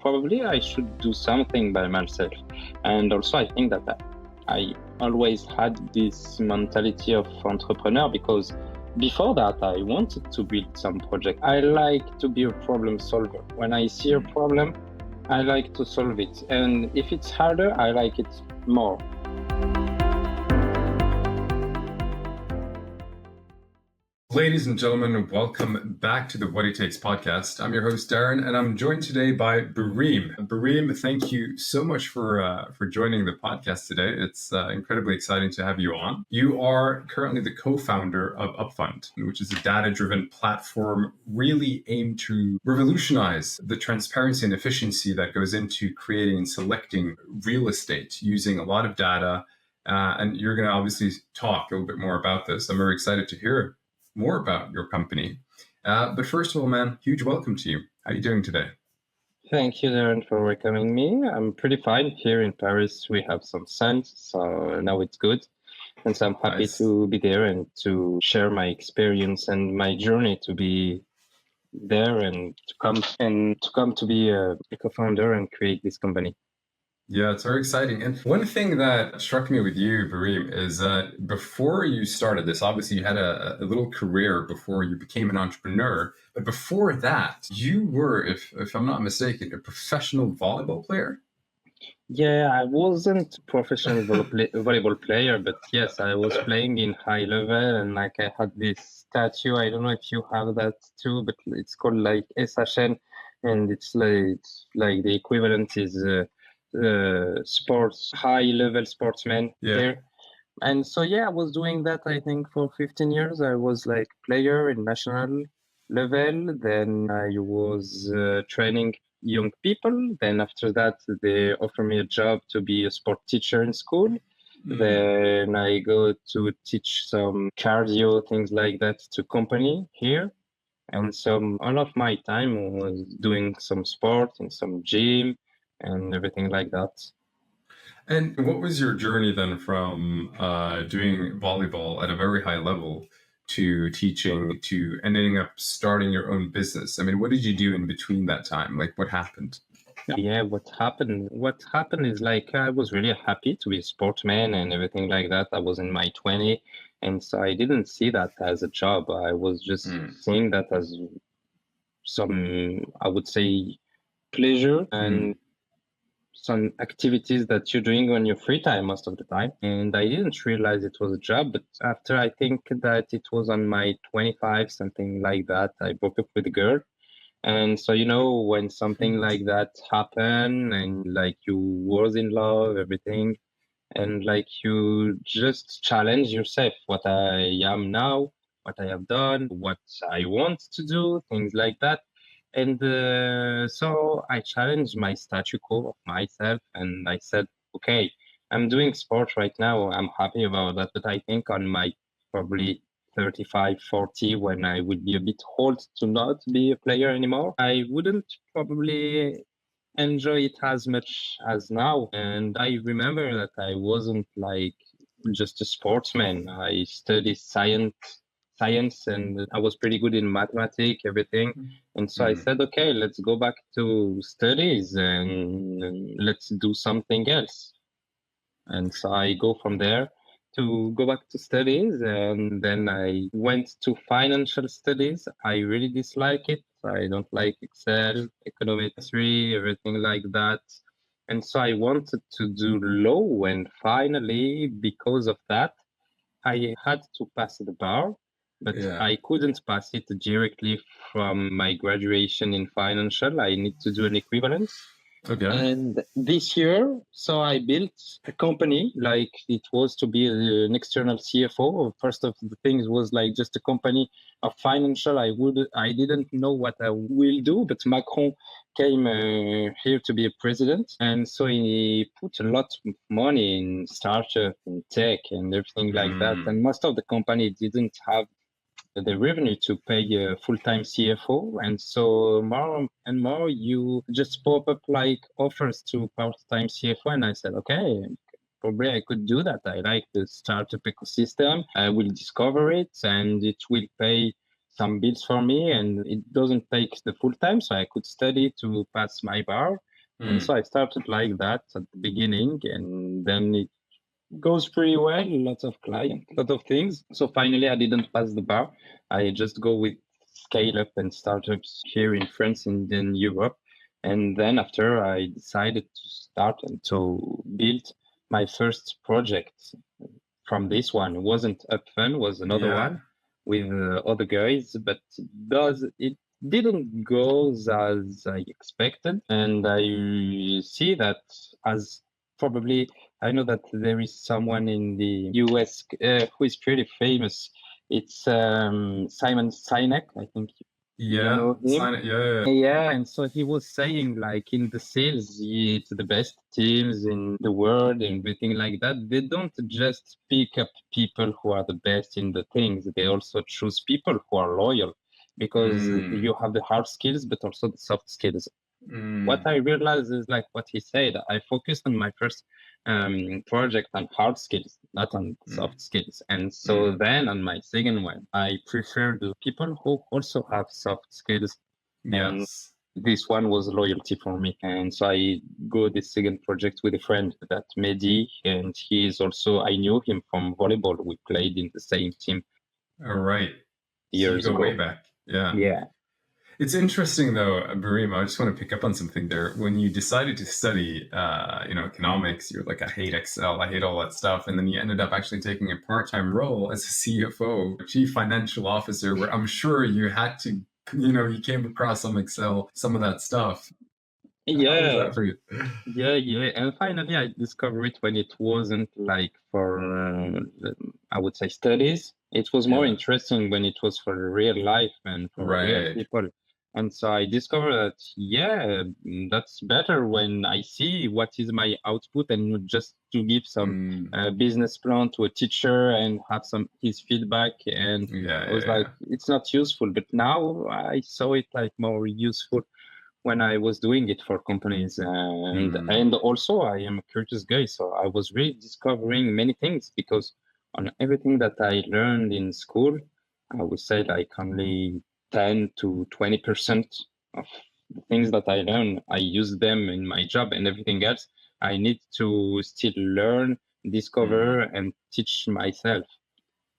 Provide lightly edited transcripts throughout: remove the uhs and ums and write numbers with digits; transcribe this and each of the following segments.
probably I should do something by myself. And also, I think that I always had this mentality of entrepreneur because before that, I wanted to build some project. I like to be a problem solver. When I see a problem, I like to solve it. And if it's harder, I like it more. Ladies and gentlemen, welcome back to the What It Takes podcast. I'm your host, Darren, and I'm joined today by Bureem. Bureem, thank you so much for joining the podcast today. It's incredibly exciting to have you on. You are currently the co-founder of Upfund, which is a data-driven platform really aimed to revolutionize the transparency and efficiency that goes into creating and selecting real estate using a lot of data. And you're going to obviously talk a little bit more about this. I'm very excited to hear more about your company. But first of all, man, huge welcome to you. How are you doing today? Thank you, Darren, for welcoming me. I'm pretty fine. Here in Paris, we have some sun, so now it's good. And so I'm happy to be there and to share my experience and my journey to be there and to come to be a co-founder and create this company. Yeah, it's very exciting. And one thing that struck me with you, Bureem, is that before you started this, obviously you had a little career before you became an entrepreneur. But before that, you were, if I'm not mistaken, a professional volleyball player. Yeah, I wasn't a professional volleyball player, but yes, I was playing in high level and like I had this statue. I don't know if you have that too, but it's called like SHN, and it's like the equivalent is sports, high level sportsman there. And so, yeah, I was doing that, I think, for 15 years. I was like player in national level. Then I was training young people. Then after that, they offered me a job to be a sport teacher in school. Then I go to teach some cardio, things like that to company here. And so all of my time was doing some sport in some gym and everything like that. And what was your journey then from doing volleyball at a very high level to teaching to ending up starting your own business? I mean, what did you do in between that time? Like, what happened? Yeah, what happened is like I was really happy to be a sportsman and everything like that. I was in my 20, and so I didn't see that as a job. I was just seeing that as some, I would say, pleasure and some activities that you're doing on your free time most of the time. And I didn't realize it was a job, but after I think that it was on my 25, something like that, I broke up with a girl. And so, you know, when something like that happened and like you was in love, everything, and like you just challenge yourself, what I am now, what I have done, what I want to do, things like that. And so I challenged my status quo of myself and I said, okay, I'm doing sport right now. I'm happy about that. But I think on my probably 35, 40, when I would be a bit old to not be a player anymore, I wouldn't probably enjoy it as much as now. And I remember that I wasn't like just a sportsman. I studied science and I was pretty good in mathematics, everything. And so I said, okay, let's go back to studies and let's do something else. And so I go from there to go back to studies. And then I went to financial studies. I really dislike it. I don't like Excel, econometry, everything like that. And so I wanted to do law. And finally, because of that, I had to pass the bar, but I couldn't pass it directly from my graduation in financial. I need to do an equivalence. Okay. And this year, so I built a company, like it was to be an external CFO. First of the things was like just a company of financial. I didn't know what I will do, but Macron came here to be a president. And so he put a lot of money in startup and tech and everything like that. And most of the company didn't have the revenue to pay a full-time CFO. And so more and more you just pop up like offers to part-time CFO. And I said, okay, probably I could do that. I like the startup ecosystem. I will discover it and it will pay some bills for me and it doesn't take the full time. So I could study to pass my bar. And so I started like that at the beginning, and then it goes pretty well, lots of clients, lot of things. So finally, I didn't pass the bar. I just go with scale up and startups here in France and in Europe. And then after, I decided to start and to build my first project from this one. It wasn't Upfund, was another one with other guys, but it didn't go as I expected. And I see that as probably, I know that there is someone in the US who is pretty famous. It's Simon Sinek, I think. You know him? Yeah, and so he was saying, like, in the sales, it's the best teams in the world and everything like that. They don't just pick up people who are the best in the things. They also choose people who are loyal, because you have the hard skills, but also the soft skills. What I realized is, like what he said, I focused on my first project on hard skills, not on soft skills. And so then on my second one, I prefer the people who also have soft skills. And this one was loyalty for me. And so I go this second project with a friend, that Mehdi, and he is also, I knew him from volleyball. We played in the same team. All right. Years so you go ago. way back. Yeah. Yeah. It's interesting, though, Bureem, I just want to pick up on something there. When you decided to study, economics, you're like, I hate Excel, I hate all that stuff. And then you ended up actually taking a part-time role as a CFO, Chief Financial Officer, where I'm sure you had to, you came across some Excel, some of that stuff. Yeah. How was that for you? Yeah. And finally, I discovered it when it wasn't like for, I would say, studies. It was more interesting when it was for real life and for real people. And so I discovered that, that's better when I see what is my output, and just to give some business plan to a teacher and have his feedback. And I was like, it's not useful. But now I saw it like more useful when I was doing it for companies. And also I am a curious guy. So I was really discovering many things, because on everything that I learned in school, I would say like only 10 to 20% of the things that I learned, I use them in my job, and everything else I need to still learn, discover, and teach myself.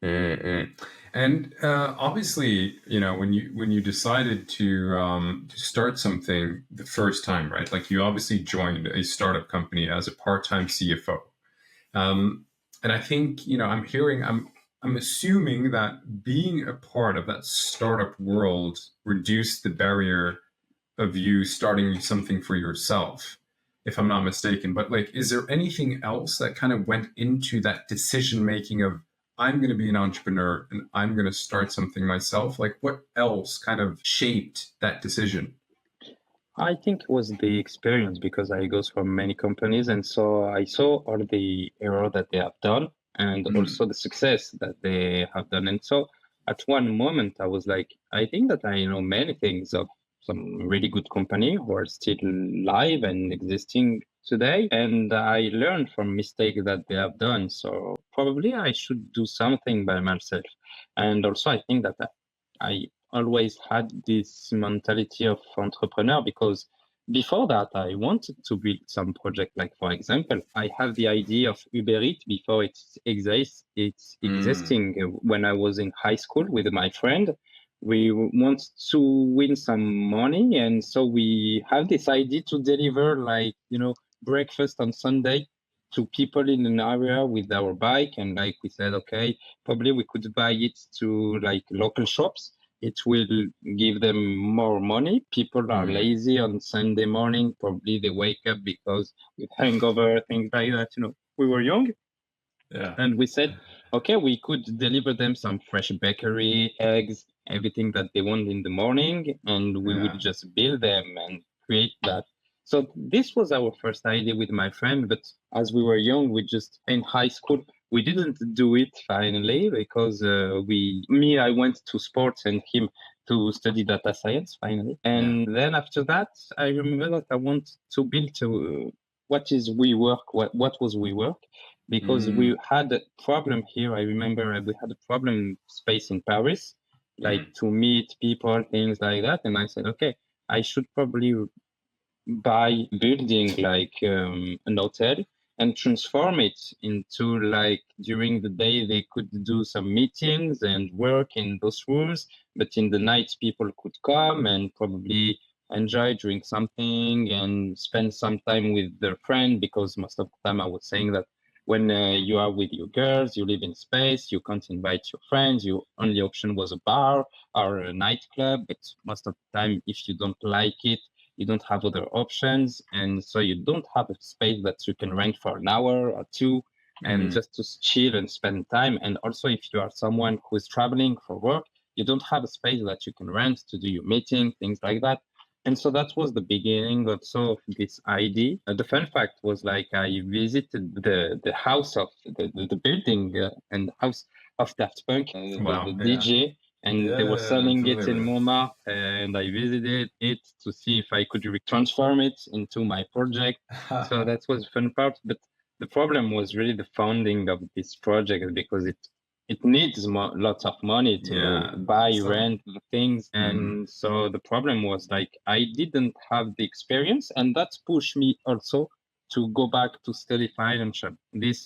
And obviously, when you decided to start something the first time, right? Like, you obviously joined a startup company as a part-time CFO, and I think I'm assuming that being a part of that startup world reduced the barrier of you starting something for yourself, if I'm not mistaken. But like, is there anything else that kind of went into that decision making of, I'm going to be an entrepreneur and I'm going to start something myself? Like, what else kind of shaped that decision? I think it was the experience, because I goes from many companies, and so I saw all the error that they have done, and also the success that they have done. And so at one moment I was like, I think that I know many things of some really good company who are still live and existing today, and I learned from mistakes that they have done. So probably I should do something by myself. And also I think that I always had this mentality of entrepreneur, because before that I wanted to build some project. Like, for example, I have the idea of Uber Eats before it's existing. When I was in high school with my friend, we want to win some money, and so we have this idea to deliver, like, breakfast on Sunday to people in an area with our bike. And like we said, okay, probably we could buy it to like local shops. It will give them more money. People are lazy on Sunday morning. Probably they wake up because with hangover, things like that. We were young. Yeah. And we said, okay, we could deliver them some fresh bakery, eggs, everything that they want in the morning, and we would just build them and create that. So this was our first idea with my friend, but as we were young, we just in high school, we didn't do it finally, because I went to sports and him to study data science finally. And then after that, I remember that I want to build what is WeWork, what was WeWork, because we had a problem here. I remember we had a problem space in Paris, like to meet people, things like that. And I said, okay, I should probably by building like an hotel and transform it into like during the day they could do some meetings and work in those rooms, but in the night people could come and probably enjoy, drink something and spend some time with their friend, because most of the time I was saying that when you are with your girls, you live in space, you can't invite your friends, your only option was a bar or a nightclub, but most of the time if you don't like it, you don't have other options, and so you don't have a space that you can rent for an hour or two and just to chill and spend time. And also if you are someone who is traveling for work, you don't have a space that you can rent to do your meeting, things like that. And so that was the beginning also of this idea. The fun fact was like I visited the house of the building and house of Daft Punk, the DJ, and they were selling it in Montmartre, and I visited it to see if I could transform it into my project. So that was the fun part. But the problem was really the funding of this project, because it needs lots of money to buy, rent the things. And so the problem was like I didn't have the experience, and that pushed me also to go back to study financial. This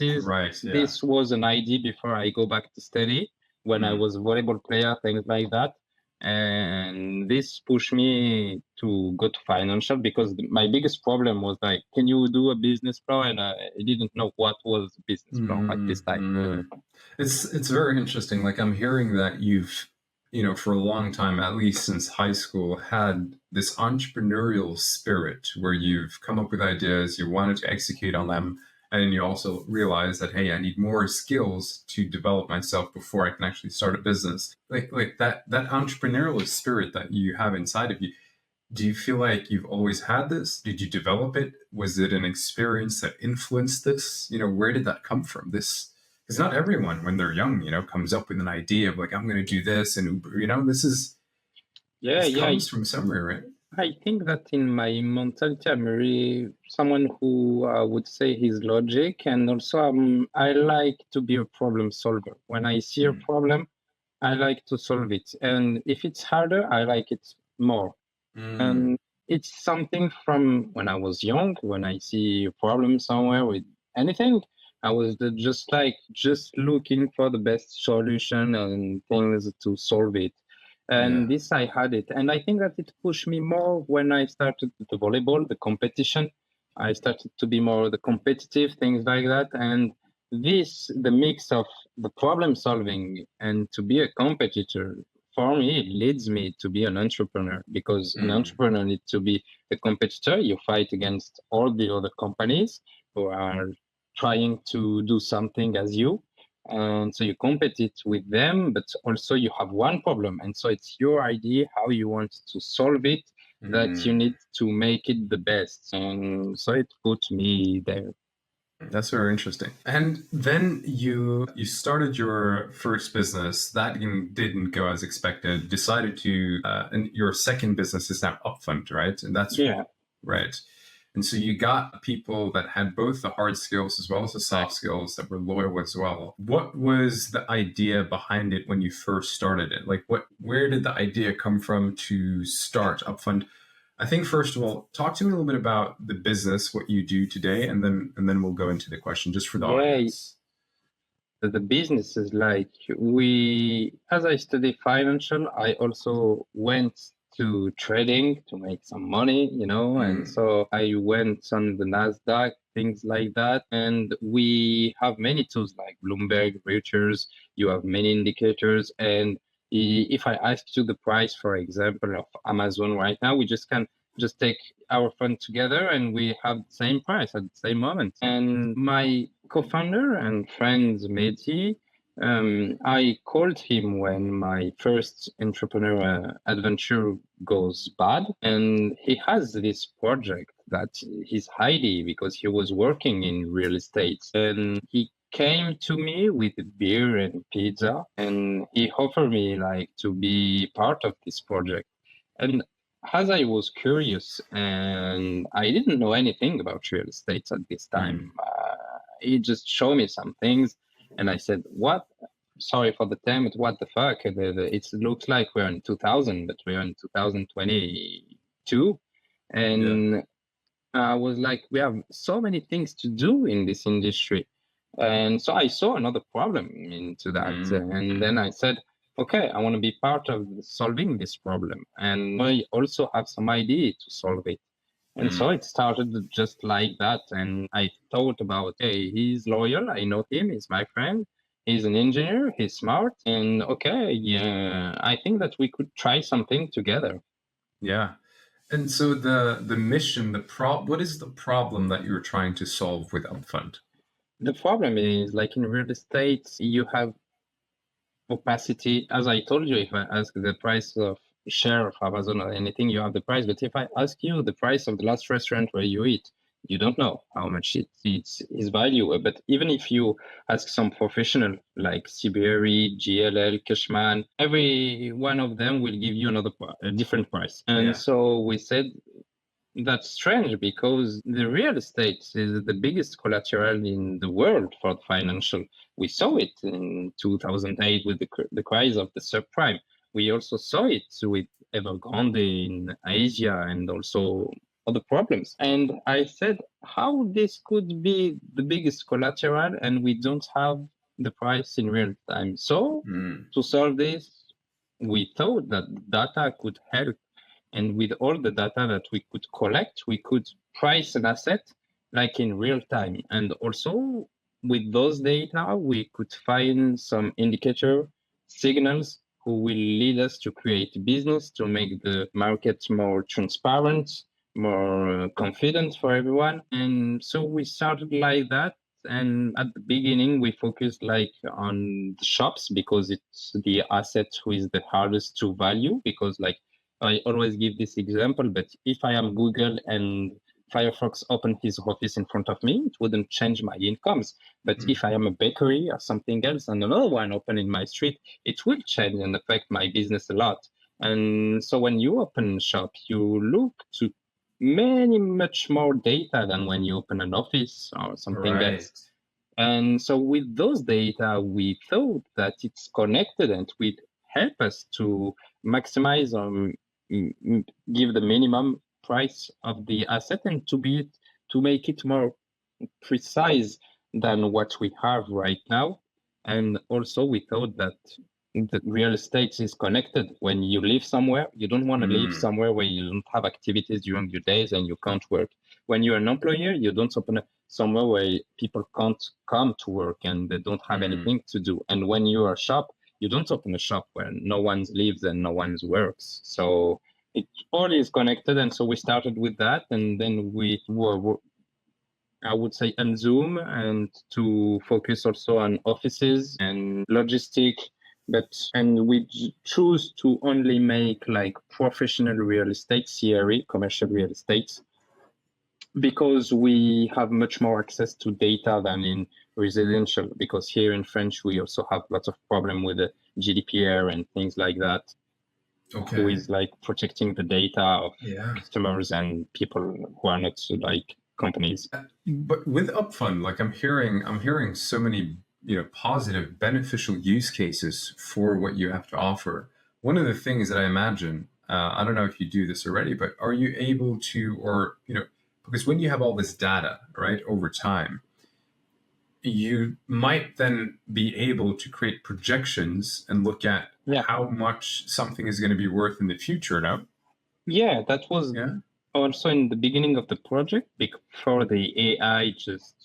was an idea before I go back to study, when I was a volleyball player, things like that. And this pushed me to go to financial, because my biggest problem was like, can you do a business plan? And I didn't know what was a business plan at this time. It's very interesting. Like I'm hearing that you've, for a long time, at least since high school, had this entrepreneurial spirit where you've come up with ideas, you wanted to execute on them, and you also realize that, hey, I need more skills to develop myself before I can actually start a business. Like that entrepreneurial spirit that you have inside of you. Do you feel like you've always had this? Did you develop it? Was it an experience that influenced this? Where did that come from? Because not everyone, when they're young, comes up with an idea of like, I'm going to do this, and this comes from somewhere, right? I think that in my mentality, I'm really someone who would say his logic, and also I like to be a problem solver. When I see a problem, I like to solve it, and if it's harder, I like it more. And it's something from when I was young. When I see a problem somewhere with anything, I was just looking for the best solution and things to solve it. And this I had it. And I think that it pushed me more when I started the volleyball, the competition. I started to be more the competitive, things like that. And the mix of the problem solving and to be a competitor, for me, it leads me to be an entrepreneur, because an entrepreneur needs to be a competitor. You fight against all the other companies who are trying to do something as you. And so you compete with them, but also you have one problem. And so it's your idea how you want to solve it, that you need to make it the best. And so it put me there. That's very interesting. And then you started your first business. That didn't go as expected. Decided to, and your second business is now Upfund, right? And that's right. And so you got people that had both the hard skills as well as the soft skills, that were loyal as well. What was the idea behind it when you first started it? Like where did the idea come from to start Upfund? I think first of all, talk to me a little bit about the business, what you do today, and then we'll go into the question just for the audience. The business is like as I study financial, I also went to trading to make some money, and so I went on the NASDAQ, things like that. And we have many tools like Bloomberg, Reuters, you have many indicators. And if I ask you the price, for example, of Amazon right now, we can just take our fund together and we have the same price at the same moment. And my co-founder and friend Mehdi, I called him when my first entrepreneurial adventure goes bad, and he has this project that he's hiding because he was working in real estate. And he came to me with beer and pizza, and he offered me like to be part of this project. And as I was curious and I didn't know anything about real estate at this time, he just showed me some things, and I said, "What? Sorry for the term, but what the fuck? It looks like we're in 2000, but we're in 2022." And I was like, we have so many things to do in this industry. And so I saw another problem into that. And then I said, okay, I want to be part of solving this problem. And I also have some idea to solve it. And so it started just like that. And I thought about, hey, he's loyal. I know him. He's my friend. He's an engineer. He's smart. And okay, yeah, I think that we could try something together. Yeah. And so the mission, what is the problem that you're trying to solve with Upfund? The problem is, like in real estate, you have opacity. As I told you, if I ask the price of share of Amazon or anything, you have the price. But if I ask you the price of the last restaurant where you eat, you don't know how much it's value. But even if you ask some professional like CBRE, GLL, Cushman, every one of them will give you a different price. And so we said, that's strange because the real estate is the biggest collateral in the world for the financial. We saw it in 2008 with the crisis of the subprime. We also saw it with Evergrande in Asia and also other problems. And I said, how this could be the biggest collateral and we don't have the price in real time. So to solve this, we thought that data could help, and with all the data that we could collect, we could price an asset like in real time. And also with those data, we could find some indicator signals who will lead us to create business, to make the market more transparent, more confident for everyone. And so we started like that. And at the beginning, we focused like on the shops because it's the asset who is the hardest to value, because like I always give this example, but if I am Google and Firefox opened his office in front of me, it wouldn't change my incomes. But if I am a bakery or something else and another one open in my street, it will change and affect my business a lot. And so when you open a shop, you look to much more data than when you open an office or something else. And so with those data, we thought that it's connected and would help us to maximize or give the minimum price of the asset and to make it more precise than what we have right now. And also we thought that the real estate is connected. When you live somewhere, you don't want to live somewhere where you don't have activities during your days and you can't work. When you're an employer, you don't open somewhere where people can't come to work and they don't have anything to do. And when you're a shop, you don't open a shop where no one lives and no one works. So it all is connected. And so we started with that. And then we were, I would say, on Zoom and to focus also on offices and logistic. And we choose to only make like professional real estate, CRE, commercial real estate, because we have much more access to data than in residential, because here in French, we also have lots of problem with the GDPR and things like that. Okay. Who is like protecting the data of customers and people who are not like companies. But with Upfund, like I'm hearing so many positive, beneficial use cases for what you have to offer. One of the things that I imagine, I don't know if you do this already, but are you able to, or because when you have all this data, right, over time, you might then be able to create projections and look at how much something is going to be worth in the future, no? Yeah, that was also in the beginning of the project, before the AI just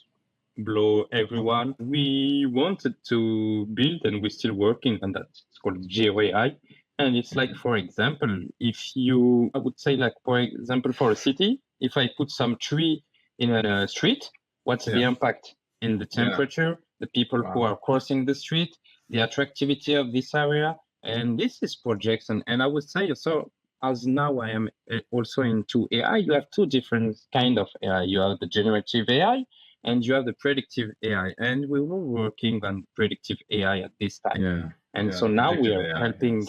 blow everyone. We wanted to build, and we're still working on that. It's called GeoAI. And it's like, for example, I would say like, for example, for a city, if I put some tree in a street, what's the impact in the temperature, the people who are crossing the street, the attractivity of this area? And this is projection. And I would say, so as now I am also into AI, you have two different kind of AI. You have the generative AI and you have the predictive AI. And we were working on predictive AI at this time. So now we are helping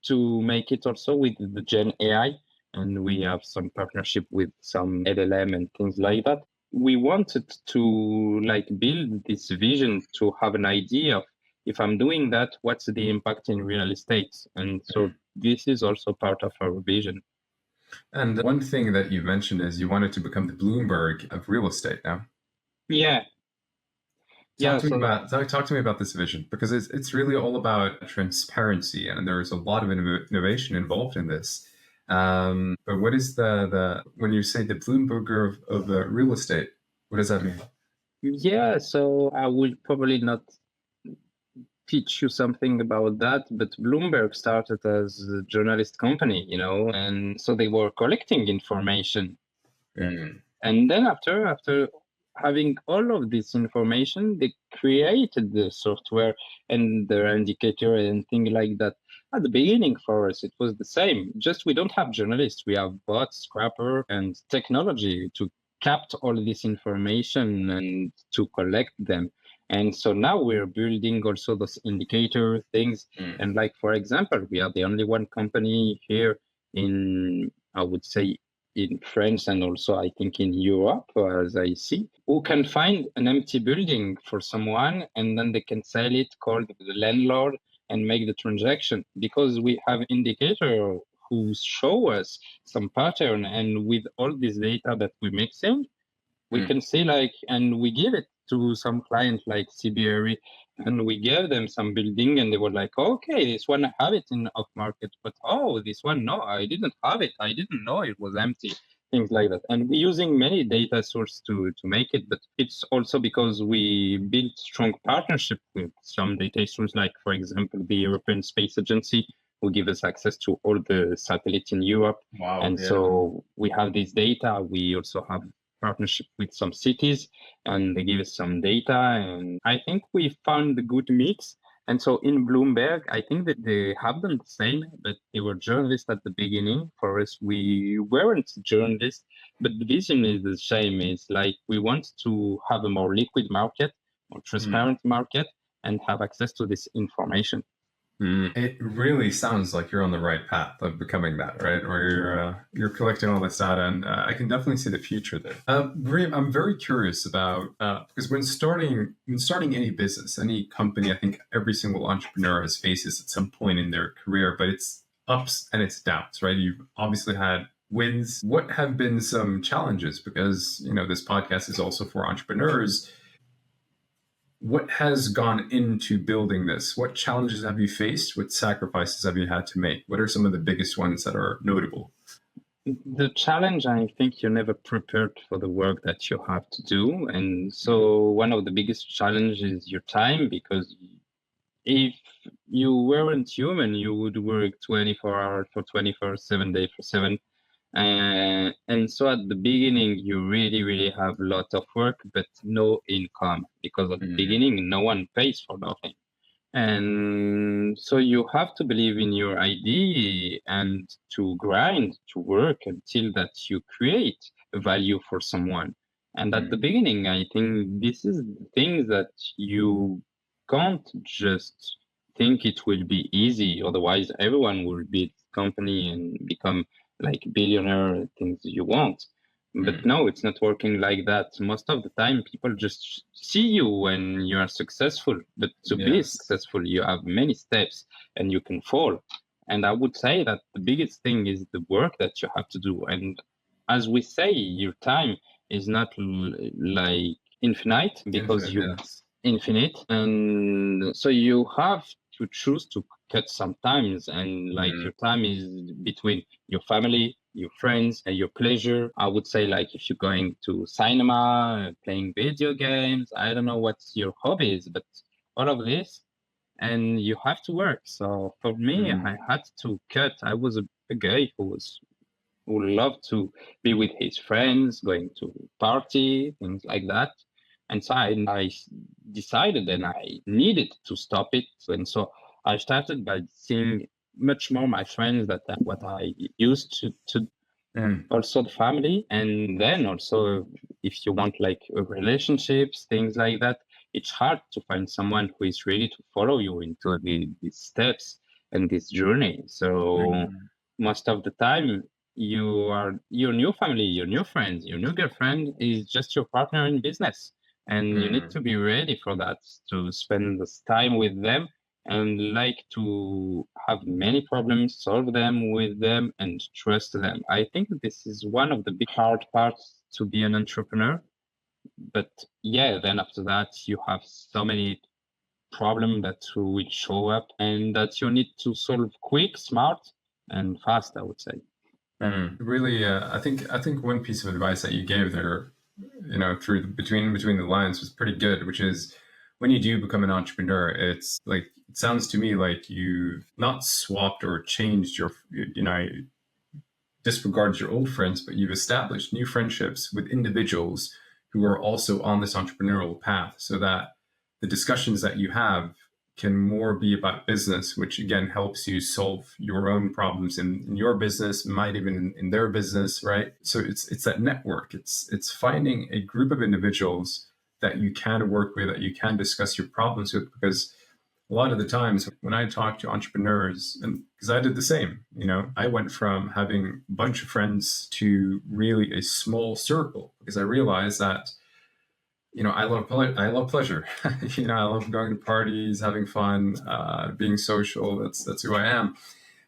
to make it also with the Gen AI. And we have some partnership with some LLM and things like that. We wanted to like build this vision to have an idea of, if I'm doing that, what's the impact in real estate? And so this is also part of our vision. And one thing that you mentioned is you wanted to become the Bloomberg of real estate now. Yeah. Talk Yeah. to me So about talk to me about this vision, because it's really all about transparency, and there is a lot of innovation involved in this. But what is the when you say the Bloomberg of real estate? What does that mean? yeah, so I will probably not teach you something about that, but Bloomberg started as a journalist company, and so they were collecting information. And then after having all of this information, they created the software and the indicator and things like that. At the beginning for us, it was the same. Just we don't have journalists. We have bots, scrapper, and technology to capture all this information and to collect them. And so now we're building also those indicator things. And like, for example, we are the only one company here in, I would say, in France and also I think in Europe, as I see, who can find an empty building for someone and then they can sell it, call the landlord and make the transaction, because we have indicator who show us some pattern, and with all this data that we're mixing, we can see and we give it to some clients like CBRE, and we gave them some building and they were like, okay, this one I have it in off market, but this one, no, I didn't have it. I didn't know it was empty, things like that. And we're using many data sources to make it, but it's also because we built strong partnership with some data sources, like for example, the European Space Agency, who give us access to all the satellites in Europe. Wow. And so we have this data. We also have partnership with some cities and they give us some data, and I think we found the good mix. And so in Bloomberg, I think that they have done the same, but they were journalists at the beginning. For us, we weren't journalists, but the vision is the same. It's like we want to have a more liquid market, more transparent market, and have access to this information. It really sounds like you're on the right path of becoming that, right? Where you're collecting all this data, and I can definitely see the future there. Bureem, I'm very curious about because when starting any business, any company, I think every single entrepreneur has faces at some point in their career, but it's ups and it's downs, right? You've obviously had wins. What have been some challenges? Because this podcast is also for entrepreneurs. What has gone into building this? What challenges have you faced? What sacrifices have you had to make? What are some of the biggest ones that are notable? The challenge, I think you're never prepared for the work that you have to do. And so one of the biggest challenges is your time, because if you weren't human, you would work 24 hours for 24, 7 days for 7. And so at the beginning, you really, really have a lot of work, but no income, because at the beginning, no one pays for nothing. And so you have to believe in your idea and to grind, to work until that you create value for someone. And at the beginning, I think this is the thing that you can't just think it will be easy. Otherwise, everyone will build company and become like billionaire, things you want. But no, it's not working like that. Most of the time, people just see you when you are successful. But to be successful, you have many steps and you can fall. And I would say that the biggest thing is the work that you have to do. And as we say, your time is not like infinite, because you infinite. And so you have to choose to cut some times, and like your time is between your family, your friends, and your pleasure. I would say, like, if you're going to cinema, playing video games, I don't know what's your hobbies, but all of this, and you have to work. So for me, I had to cut. I was a guy who loved to be with his friends, going to party, things like that. And so I decided and I needed to stop it. And so I started by seeing much more my friends than what I used to also the family. And then also, if you want like relationships, things like that, it's hard to find someone who is ready to follow you into these steps and this journey. So most of the time, your new family, your new friends, your new girlfriend is just your partner in business. And you need to be ready for that, to spend this time with them and like to have many problems, solve them with them, and trust them. I think this is one of the big hard parts to be an entrepreneur. But yeah, then after that, you have so many problems that will show up and that you need to solve quick, smart, and fast, I would say. Really, I think one piece of advice that you gave there, through between the lines was pretty good, which is when you do become an entrepreneur, it's like, it sounds to me like you've not swapped or changed your, disregarded your old friends, but you've established new friendships with individuals who are also on this entrepreneurial path, so that the discussions that you have can more be about business, which again helps you solve your own problems in your business, might even in their business, right? So it's that network. It's finding a group of individuals that you can work with, that you can discuss your problems with, because a lot of the times when I talk to entrepreneurs, and because I did the same, I went from having a bunch of friends to really a small circle, because I realized that I love pleasure. I love going to parties, having fun, being social. That's who I am.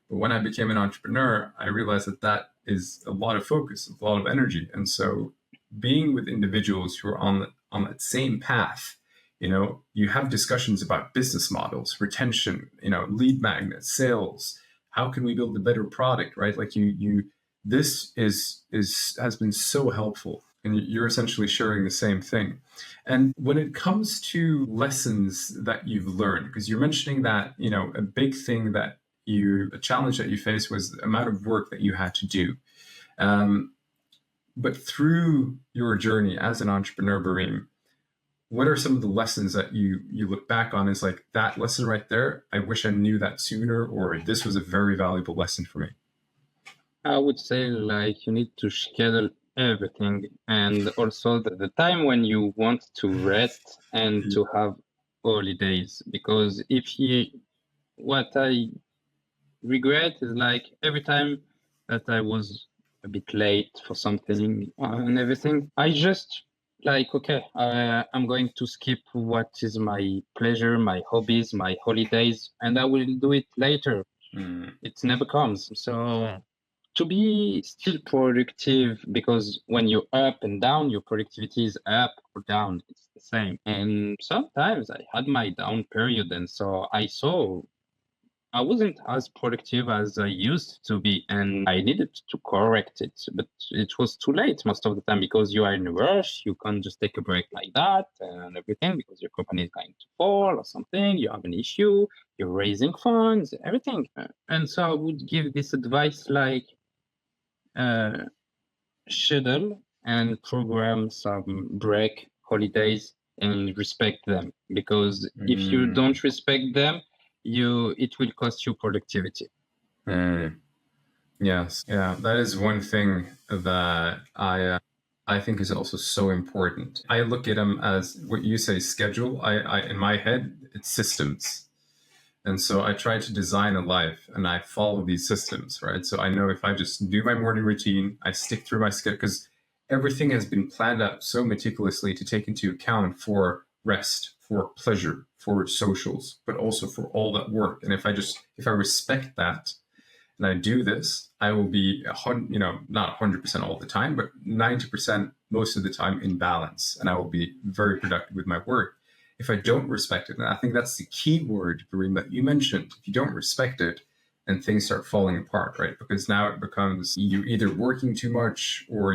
But when I became an entrepreneur, I realized that is a lot of focus, a lot of energy, and so being with individuals who are on that same path, you have discussions about business models, retention, lead magnets, sales. How can we build a better product, right? Like this has been so helpful, and you're essentially sharing the same thing. And when it comes to lessons that you've learned, because you're mentioning that, a big thing a challenge that you faced was the amount of work that you had to do. But through your journey as an entrepreneur, Bureem, what are some of the lessons that you look back on as like, that lesson right there, I wish I knew that sooner, or this was a very valuable lesson for me? I would say like you need to schedule everything, and also the time when you want to rest and to have holidays, because what I regret is like every time that I was a bit late for something and everything, I just like, okay, I'm going to skip what is my pleasure, my hobbies, my holidays, and I will do it later. It never comes. So to be still productive, because when you're up and down, your productivity is up or down. It's the same. And sometimes I had my down period, and so I saw I wasn't as productive as I used to be, and I needed to correct it. But it was too late most of the time, because you are in a rush. You can't just take a break like that and everything, because your company is going to fall or something. You have an issue. You're raising funds, everything. And so I would give this advice like, schedule and program some break, holidays, and respect them, because if you don't respect them, it will cost you productivity. Yes, yeah, that is one thing that I think is also so important. I look at them as what you say, schedule. I in my head, it's systems. And so I try to design a life, and I follow these systems, right? So I know if I just do my morning routine, I stick through my schedule, because everything has been planned out so meticulously to take into account for rest, for pleasure, for socials, but also for all that work. And if I respect that and I do this, I will be not 100% all the time, but 90% most of the time in balance, and I will be very productive with my work. If I don't respect it, and I think that's the key word, Bureem, that you mentioned, if you don't respect it, and things start falling apart, right? Because now it becomes you're either working too much or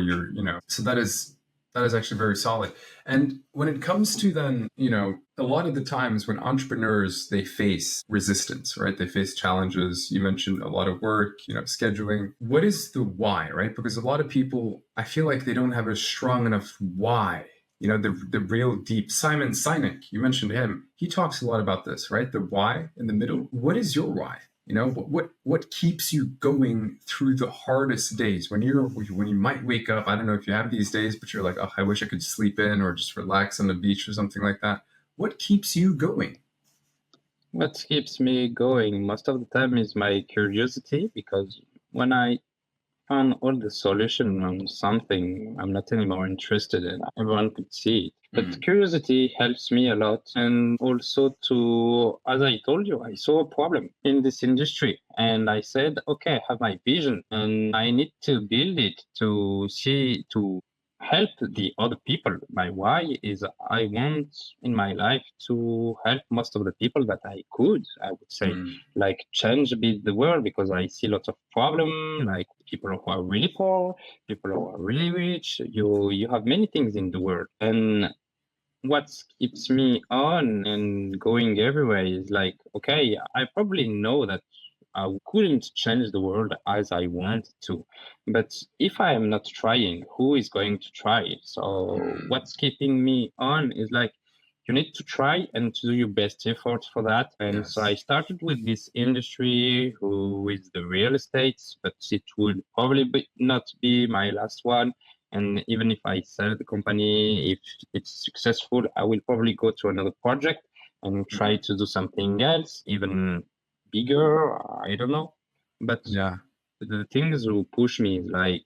so that is actually very solid. And when it comes to then, a lot of the times when entrepreneurs, they face resistance, right? They face challenges. You mentioned a lot of work, scheduling. What is the why, right? Because a lot of people, I feel like they don't have a strong enough why. The real deep. Simon Sinek, you mentioned him. He talks a lot about this, right? The why in the middle. What is your why? What keeps you going through the hardest days when you might wake up? I don't know if you have these days, but you're like, oh, I wish I could sleep in or just relax on the beach or something like that. What keeps you going? What keeps me going most of the time is my curiosity, because when I found all the solution on something I'm not anymore interested in. Everyone could see it. But curiosity helps me a lot. And also as I told you, I saw a problem in this industry and I said, okay, I have my vision and I need to build it to help the other people. My why is I want in my life to help most of the people that I could, I would say, like change a bit the world because I see lots of problems, like people who are really poor, people who are really rich. You have many things in the world. And what keeps me on and going everywhere is like, okay, I probably know that I couldn't change the world as I wanted to. But if I am not trying, who is going to try? So what's keeping me on is like, you need to try and to do your best effort for that. And so I started with this industry, who is the real estate, but it will probably not be my last one. And even if I sell the company, if it's successful, I will probably go to another project and try to do something else, even bigger. I don't know. But the things who push me is like,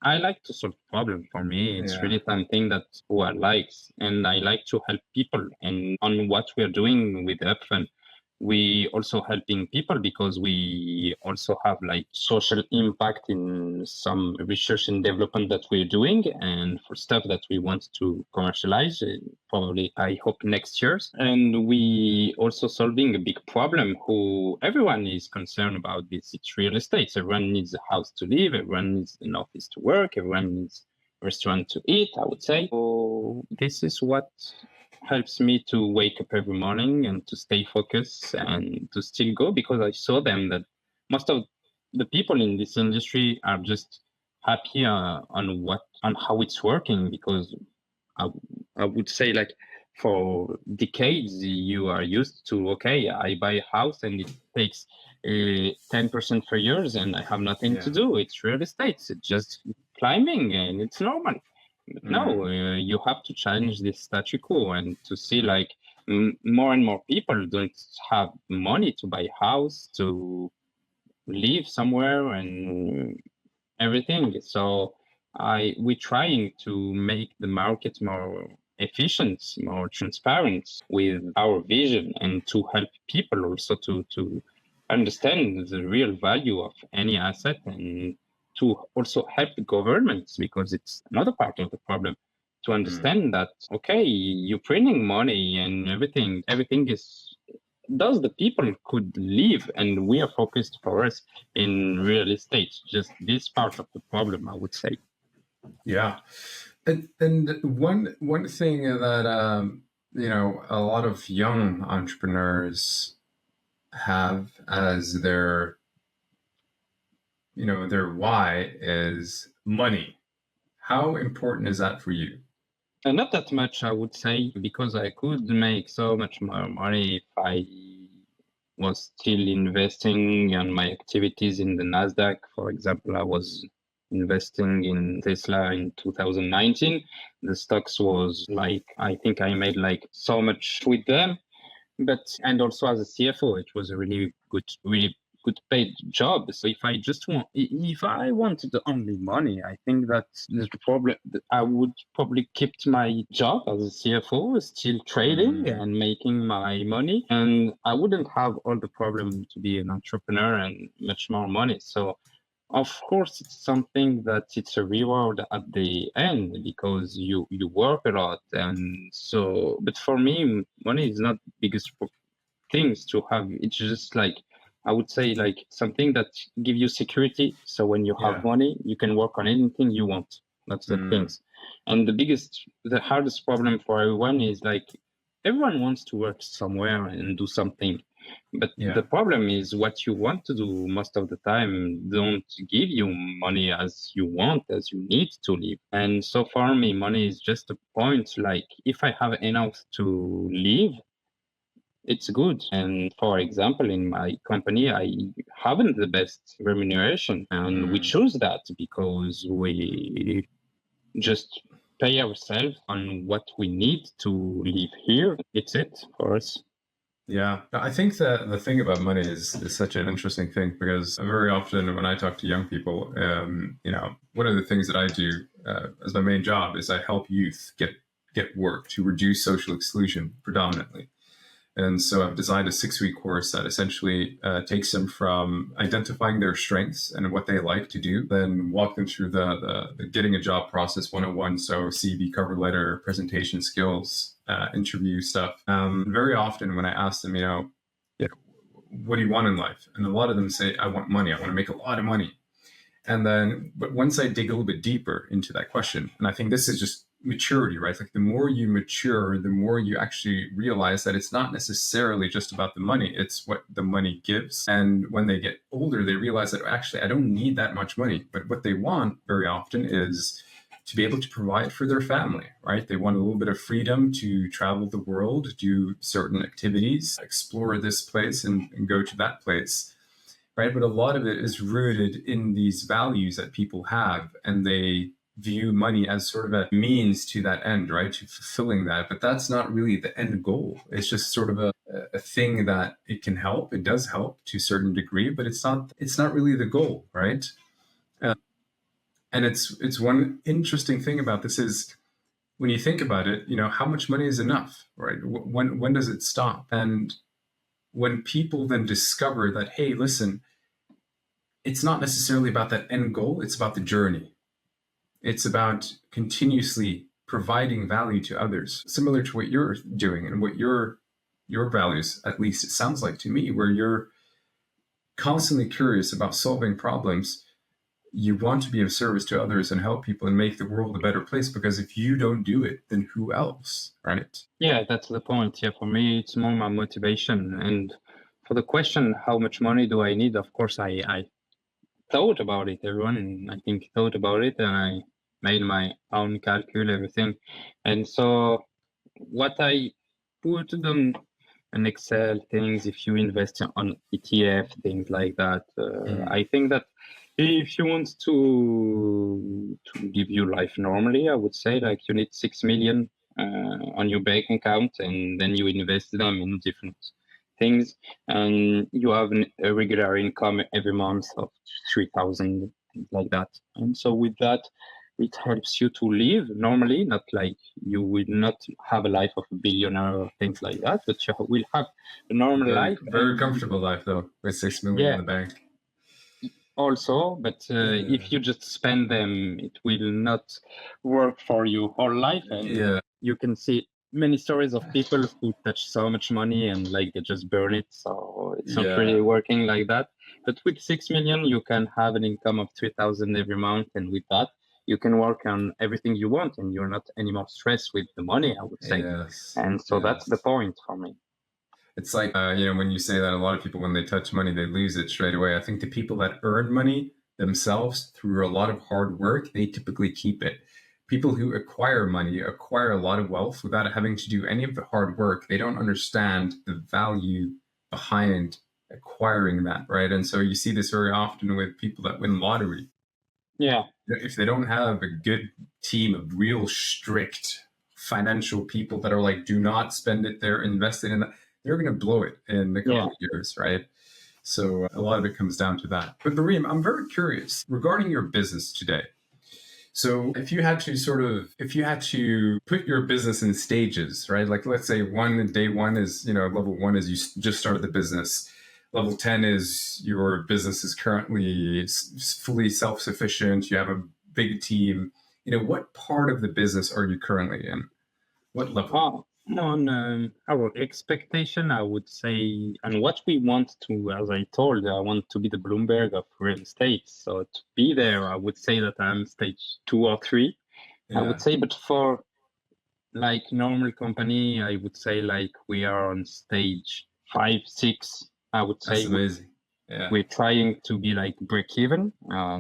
I like to solve problems. For me, it's really something that who I like, and I like to help people. And on what we are doing with Upfund, we also helping people because we also have like social impact in some research and development that we're doing and for stuff that we want to commercialize probably I hope next year. And we also solving a big problem who everyone is concerned about this. It's real estate. Everyone needs a house to live, everyone needs an office to work, everyone needs a restaurant to eat, I would say. So this is what helps me to wake up every morning and to stay focused and to still go because I saw them that most of the people in this industry are just happy on how it's working because I would say like for decades you are used to okay I buy a house and it takes 10% for years and I have nothing to do. It's real estate. It's just climbing and it's normal. But no, you have to challenge this statu quo and to see like more and more people don't have money to buy a house, to live somewhere and everything. So we're trying to make the market more efficient, more transparent with our vision and to help people also to understand the real value of any asset and to also help the governments because it's another part of the problem to understand that okay you're printing money and everything is does the people could live and we are focused for us in real estate just this part of the problem I would say. And one thing that a lot of young entrepreneurs have as their why is money. How important is that for you? Not that much, I would say, because I could make so much more money if I was still investing in my activities in the Nasdaq. For example, I was investing in Tesla in 2019. The stocks was like, I think I made like so much with them. And also as a CFO, it was a really good paid job. So if I wanted only money, I think that the problem, I would probably keep my job as a CFO, still trading and making my money. And I wouldn't have all the problem to be an entrepreneur and much more money. So of course, it's something that it's a reward at the end because you work a lot, and so. But for me, money is not the biggest things to have. It's just like I would say, like something that give you security. So when you have money, you can work on anything you want. That's the things. And the hardest problem for everyone is like everyone wants to work somewhere and do something. But the problem is what you want to do most of the time don't give you money as you want, as you need to live. And so for me, money is just a point. Like if I have enough to live, it's good. And for example, in my company, I haven't the best remuneration. And we choose that because we just pay ourselves on what we need to live here. It's it for us. Yeah, I think that the thing about money is such an interesting thing because very often when I talk to young people, one of the things that I do as my main job is I help youth get work to reduce social exclusion predominantly. And so I've designed a 6-week course that essentially takes them from identifying their strengths and what they like to do, then walk them through the getting a job process 101. So CV, cover letter, presentation skills, interview stuff. Very often when I ask them, yeah, what do you want in life? And a lot of them say, I want money. I want to make a lot of money. And then, but once I dig a little bit deeper into that question, and I think this is just maturity, right? Like the more you mature, the more you actually realize that it's not necessarily just about the money, it's what the money gives. And when they get older, they realize that actually I don't need that much money. But what they want very often is to be able to provide for their family, right? They want a little bit of freedom to travel the world, do certain activities, explore this place and go to that place. Right. But a lot of it is rooted in these values that people have, and they view money as sort of a means to that end, right? To fulfilling that. But that's not really the end goal. It's just sort of a thing that it can help. It does help to a certain degree, but it's not really the goal, right? Uh, and it's one interesting thing about this is when you think about it, how much money is enough, right? When does it stop? And when people then discover that, hey, listen, it's not necessarily about that end goal, it's about the journey. It's about continuously providing value to others, similar to what you're doing and what your values, at least it sounds like to me, where you're constantly curious about solving problems. You want to be of service to others and help people and make the world a better place, because if you don't do it, then who else, right? Yeah, that's the point. Yeah, for me, it's more my motivation. And for the question, how much money do I need? Of course, I thought about it, everyone, and I think thought about it, and I made my own calcul, everything. And so what I put on an Excel things, if you invest on ETF, things like that, I think that if you want to live your life normally, I would say like you need 6 million on your bank account, and then you invest them in different things, and you have a regular income every month of 3,000, things like that. And so with that, it helps you to live normally, not like you will not have a life of a billionaire or things like that, but you will have a normal life. Very comfortable life though, with 6 million in the bank. Also, but if you just spend them, it will not work for you whole life. And you can see many stories of people who touch so much money and like they just burn it. So it's not really working like that. But with 6 million, you can have an income of 3,000 every month. And with that, you can work on everything you want and you're not anymore stressed with the money, I would say. Yes. And so that's the point for me. It's like, when you say that, a lot of people, when they touch money, they lose it straight away. I think the people that earn money themselves through a lot of hard work, they typically keep it. People who acquire money acquire a lot of wealth without having to do any of the hard work. They don't understand the value behind acquiring that, right? And so you see this very often with people that win lottery. Yeah. If they don't have a good team of real strict financial people that are like, do not spend it, they're invested in that, they're going to blow it in a couple of years, right? So a lot of it comes down to that. But Bereme, I'm very curious regarding your business today. So if you had to put your business in stages, right? Like let's say day one is, level 1 is you just started the business. Level 10 is your business is currently fully self-sufficient. You have a big team. What part of the business are you currently in? What level? On our expectation, I would say, and what we want to, as I told, I want to be the Bloomberg of real estate. So to be there, I would say that I'm stage 2 or 3. I would say, but for like normal company, I would say like we are on stage 5, 6. I would say. That's amazing. We're trying to be like break even.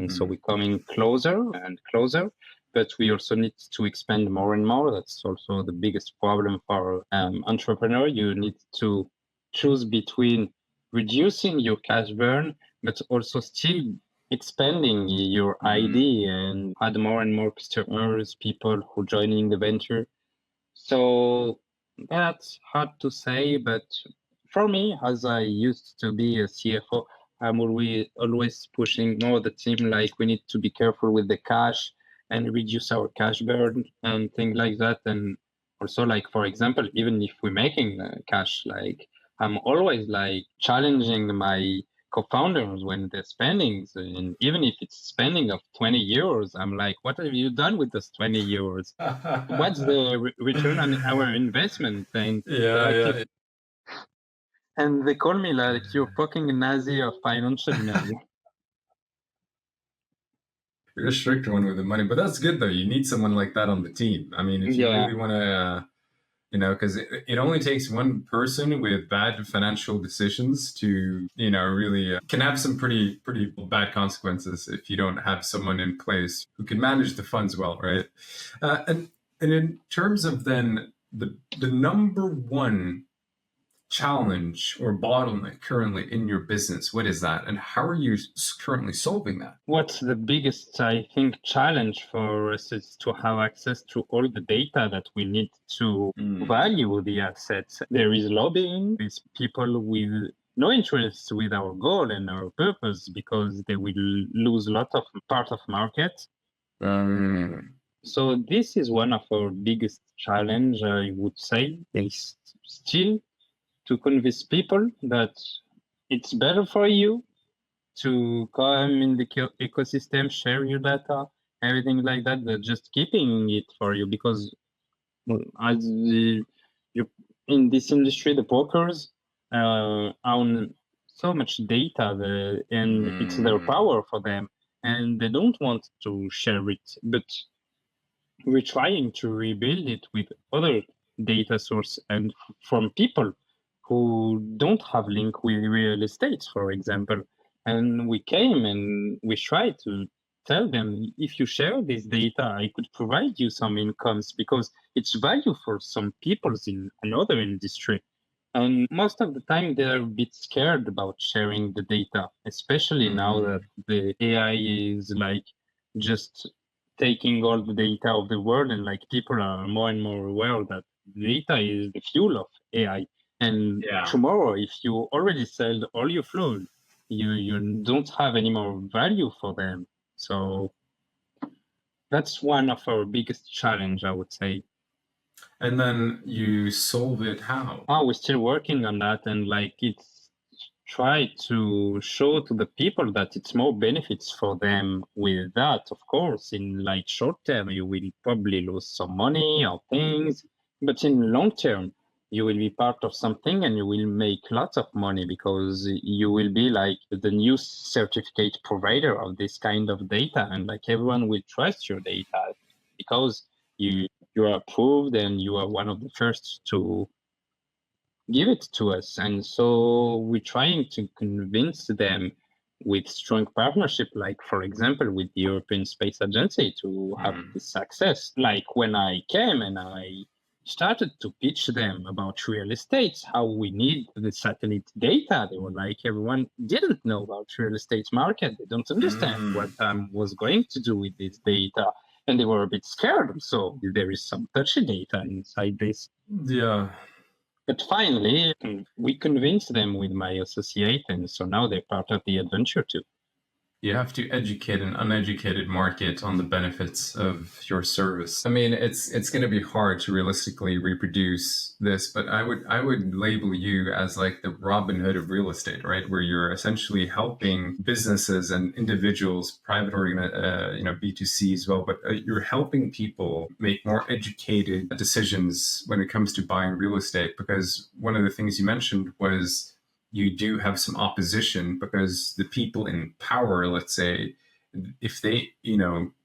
So we're coming closer and closer. But we also need to expand more and more. That's also the biggest problem for entrepreneur. You need to choose between reducing your cash burn, but also still expanding your ID and add more and more customers, people who joining the venture. So that's hard to say, but for me, as I used to be a CFO, I'm always pushing the team, like we need to be careful with the cash and reduce our cash burn and things like that. And also, like, for example, even if we're making cash, like I'm always like challenging my co-founders when they're spending, and even if it's spending of 20 euros, I'm like, what have you done with those 20 euros? What's the return on our investment? And Yeah. and they call me like, you're fucking Nazi or financial Nazi. You're a strict one with the money, but that's good though. You need someone like that on the team. I mean, if you really want to, because it only takes one person with bad financial decisions to, really can have some pretty bad consequences if you don't have someone in place who can manage the funds well, right? And in terms of then the number one challenge or bottleneck currently in your business, what is that, and how are you currently solving that? What's the biggest, I think, challenge for us is to have access to all the data that we need to value the assets. There is lobbying with people with no interest with our goal and our purpose because they will lose a lot of part of market. So this is one of our biggest challenge, I would say, is still to convince people that it's better for you to come in the ecosystem, share your data, everything like that, than just keeping it for you. Because as in this industry, the brokers own so much data, and it's their power for them, and they don't want to share it. But we're trying to rebuild it with other data source and from people who don't have link with real estate, for example. And we came and we tried to tell them, if you share this data, I could provide you some incomes because it's value for some people in another industry. And most of the time, they're a bit scared about sharing the data, especially now that the AI is like just taking all the data of the world, and like people are more and more aware that data is the fuel of AI. And tomorrow, if you already sold all your flows, you don't have any more value for them. So that's one of our biggest challenge, I would say. And then you solve it how? Oh, we're still working on that, and like it's try to show to the people that it's more benefits for them with that. Of course, in like short term, you will probably lose some money or things, but in long term, you will be part of something and you will make lots of money because you will be like the new certificate provider of this kind of data, and like everyone will trust your data because you are approved and you are one of the first to give it to us. And so we're trying to convince them with strong partnership, like, for example, with the European Space Agency to have this success. Like when I came and I started to pitch them about real estate, how we need the satellite data, they were like, everyone didn't know about real estate market. They don't understand what I was going to do with this data. And they were a bit scared. So there is some touchy data inside this. Yeah. But finally, we convinced them with my associate, and so now they're part of the adventure too. You have to educate an uneducated market on the benefits of your service. I mean, it's going to be hard to realistically reproduce this, but I would label you as like the Robin Hood of real estate, right? Where you're essentially helping businesses and individuals, private B2C as well, but you're helping people make more educated decisions when it comes to buying real estate. Because one of the things you mentioned was you do have some opposition because the people in power, let's say, if they,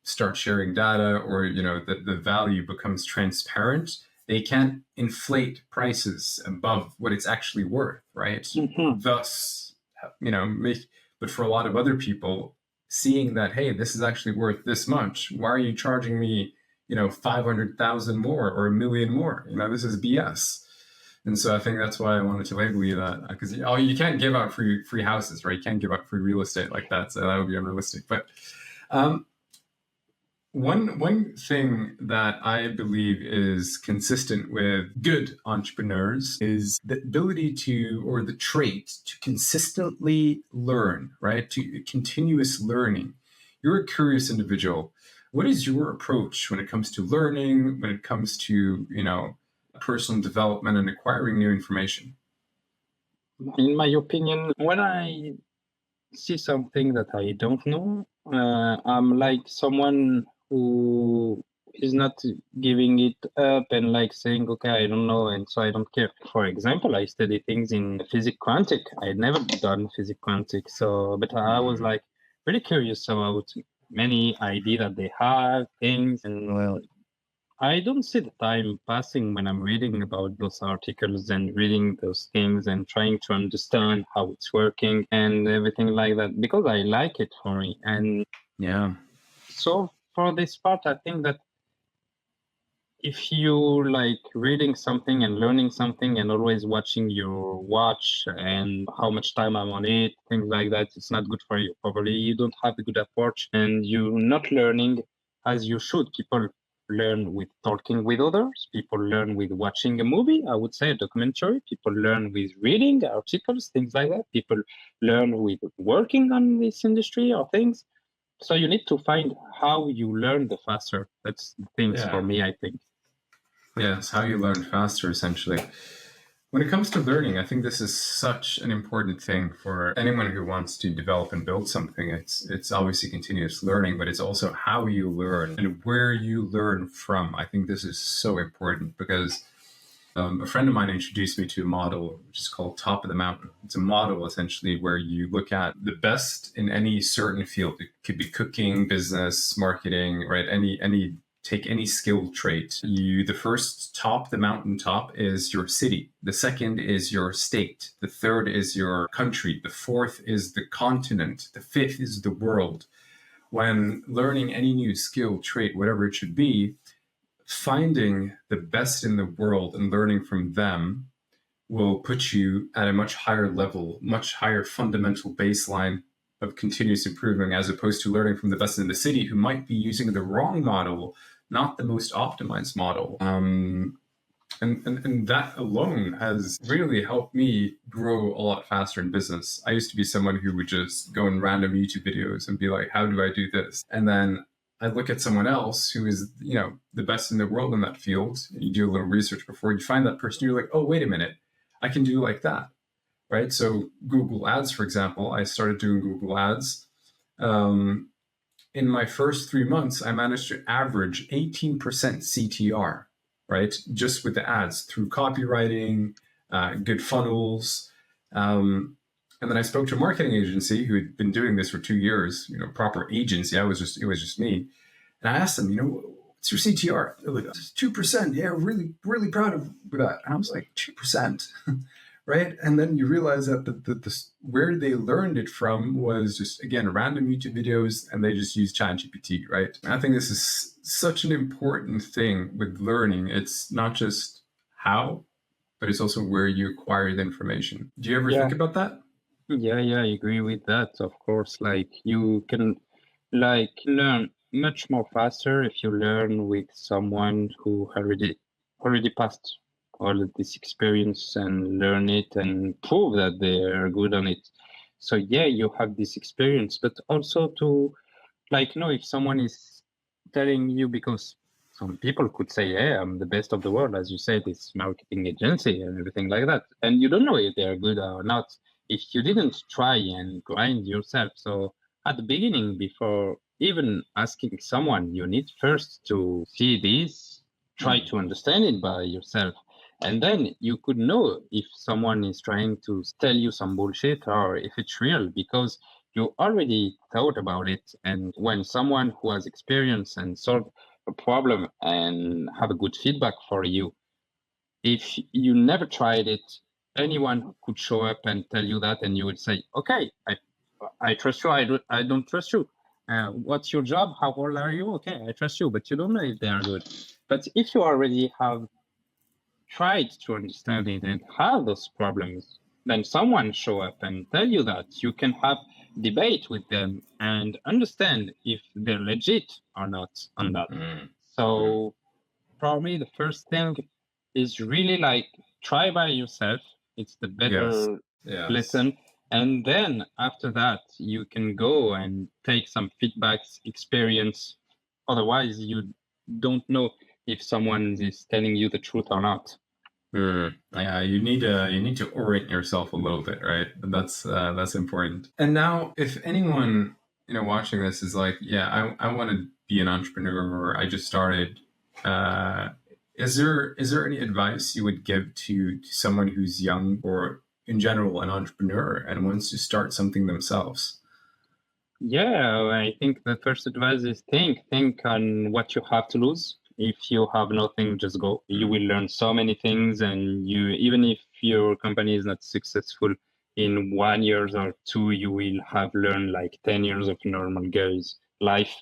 start sharing data or, the value becomes transparent, they can't inflate prices above what it's actually worth, right? Thus, but for a lot of other people, seeing that, hey, this is actually worth this much, why are you charging me, 500,000 more or 1 million more? This is BS. And so I think that's why I wanted to label you that, because you can't give out free houses, right? You can't give out free real estate like that. So that would be unrealistic. But One thing that I believe is consistent with good entrepreneurs is the ability to, or the trait to consistently learn, right? To continuous learning. You're a curious individual. What is your approach when it comes to learning, when it comes to, personal development and acquiring new information? In my opinion, when I see something that I don't know, I'm like someone who is not giving it up and like saying, okay, I don't know, and so I don't care. For example, I study things in physics quantic. I had never done physics quantic, but I was like really curious about many ideas that they have, things, and well, I don't see the time passing when I'm reading about those articles and reading those things and trying to understand how it's working and everything like that because I like it for me. And yeah, so for this part, I think that if you like reading something and learning something and always watching your watch and how much time I'm on it, things like that, it's not good for you. Probably you don't have a good approach and you're not learning as you should. People learn with talking with others. People learn with watching a movie, I would say a documentary. People learn with reading articles, things like that. People learn with working on this industry or things. So you need to find how you learn the faster. That's the things for me, I think. Yeah, it's how you learn faster, essentially. When it comes to learning, I think this is such an important thing for anyone who wants to develop and build something. It's obviously continuous learning, but it's also how you learn and where you learn from. I think this is so important because a friend of mine introduced me to a model which is called Top of the Mountain. It's a model essentially where you look at the best in any certain field. It could be cooking, business, marketing, right? Take any skill trait. The first top, the mountaintop, is your city. The second is your state. The third is your country. The fourth is the continent. The fifth is the world. When learning any new skill, trait, whatever it should be, finding the best in the world and learning from them will put you at a much higher level, much higher fundamental baseline of continuous improvement, as opposed to learning from the best in the city who might be using the wrong model, not the most optimized model. And that alone has really helped me grow a lot faster in business. I used to be someone who would just go in random YouTube videos and be like, how do I do this? And then I look at someone else who is, the best in the world in that field. And you do a little research before you find that person. You're like, oh, wait a minute, I can do like that, right? So Google Ads, for example, I started doing Google Ads. In my first 3 months, I managed to average 18% CTR, right? Just with the ads through copywriting, good funnels. And then I spoke to a marketing agency who had been doing this for 2 years, proper agency. It was just me. And I asked them, what's your CTR? They're like, 2%. Yeah, really, really proud of that. And I was like, 2%. Right. And then you realize that the where they learned it from was just, again, random YouTube videos, and they just use ChatGPT. Right. And I think this is such an important thing with learning. It's not just how, but it's also where you acquire the information. Do you ever think about that? Yeah, I agree with that. Of course, like you can learn much more faster if you learn with someone who already passed all of this experience and learn it and prove that they are good on it. So yeah, you have this experience, but also to if someone is telling you, because some people could say, yeah, I'm the best of the world, as you said, this marketing agency and everything like that. And you don't know if they're good or not if you didn't try and grind yourself. So at the beginning, before even asking someone, you need first to see this, try to understand it by yourself. And then you could know if someone is trying to tell you some bullshit or if it's real, because you already thought about it. And when someone who has experience and solved a problem and have a good feedback for you, if you never tried it, anyone could show up and tell you that, and you would say, okay, I trust you, I don't trust you. What's your job? How old are you? Okay, I trust you, but you don't know if they are good. But if you already have tried to understand it and have those problems, then someone show up and tell you that you can have debate with them and understand if they're legit or not on that. So for me, the first thing is really like try by yourself. It's the better lesson. And then after that, you can go and take some feedbacks, experience. Otherwise, you don't know if someone is telling you the truth or not. Yeah, you need to orient yourself a little bit, right? That's important. And now, if anyone watching this is like, yeah, I want to be an entrepreneur, or I just started. Is there any advice you would give to someone who's young, or in general an entrepreneur and wants to start something themselves? Yeah, I think the first advice is think on what you have to lose. If you have nothing, just go. You will learn so many things, and even if your company is not successful in 1 year or two, you will have learned like 10 years of normal guy's life.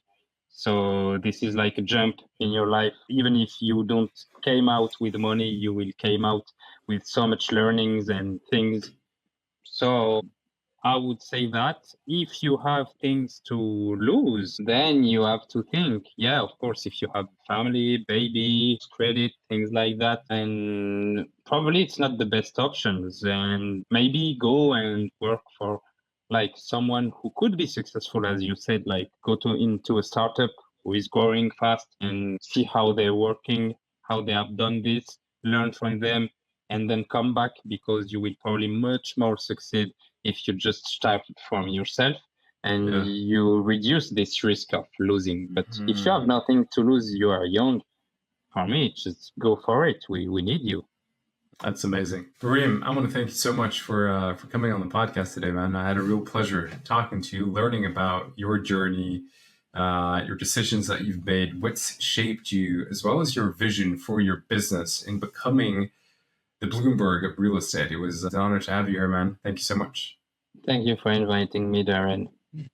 So this is like a jump in your life. Even if you don't came out with money, you will came out with so much learnings and things. So I would say that if you have things to lose, then you have to think, yeah, of course, if you have family, baby, credit, things like that, and probably it's not the best options. And maybe go and work for like someone who could be successful, as you said, like go into a startup who is growing fast and see how they're working, how they have done this, learn from them, and then come back, because you will probably much more succeed if you just start from yourself and you reduce this risk of losing. But if you have nothing to lose, you are young, for me, just go for it. We need you. That's amazing. Bureem, I want to thank you so much for coming on the podcast today, man. I had a real pleasure talking to you, learning about your journey, your decisions that you've made, what's shaped you, as well as your vision for your business in becoming the Bloomberg of real estate. It was an honor to have you here, man. Thank you so much. Thank you for inviting me, Darren.